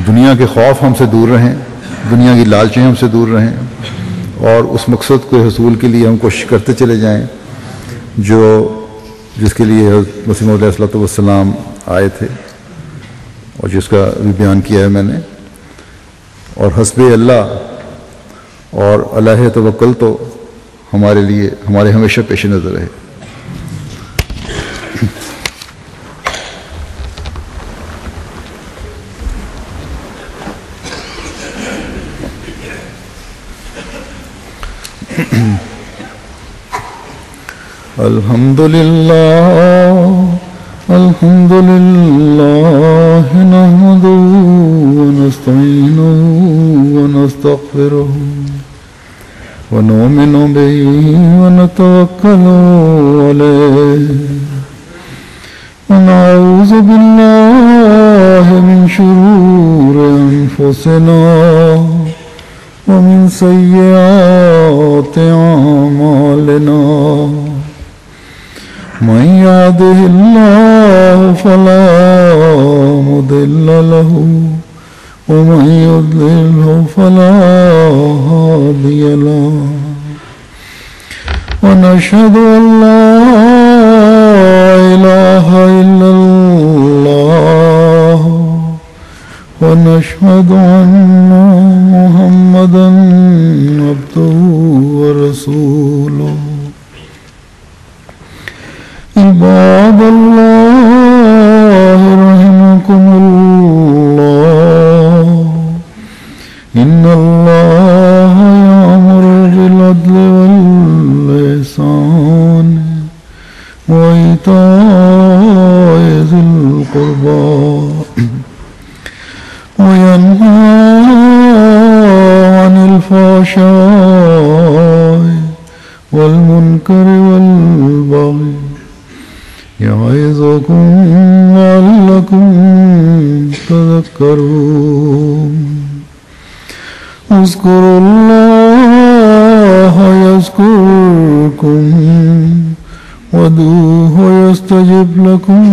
دنیا کے خوف ہم سے دور رہیں، دنیا کی لالچیں ہم سے دور رہیں، اور اس مقصد کو حصول کے لیے ہم کوشش کرتے چلے جائیں جس کے لیے حضرت مسیح موعود علیہ الصلوۃ والسلام آئے تھے، اور جس کا بھی بیان کیا ہے میں نے. اور حسب اللہ اور علیہ توکل تو ہمارے لیے ہمارے ہمیشہ پیش نظر رہے. الحمد للہ نحمده ونستعینه ونستغفره ونؤمن به ونتوکل علیہ ونعوذ باللہ من شرور انفسنا ومن سیئات اعمالنا من يهده الله فلا مضل له ومن يضلله فلا هادي له ونشهد أن لا إله إلا الله ونشهد أن محمدا عبده ورسوله. عباد الله رحمكم الله إن الله يأمر بالعدل والإحسان وإيتاء ذي القربى وينهى عن الفحشاء والمنكر والبغي يعظكم لعلكم تذكرون. اذكروا الله يذكركم وادعوه يستجب لكم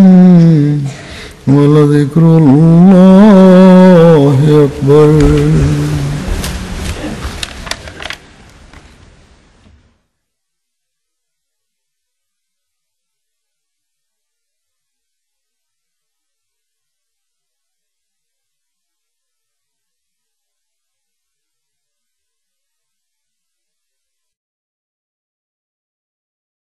ولذكر الله أكبر.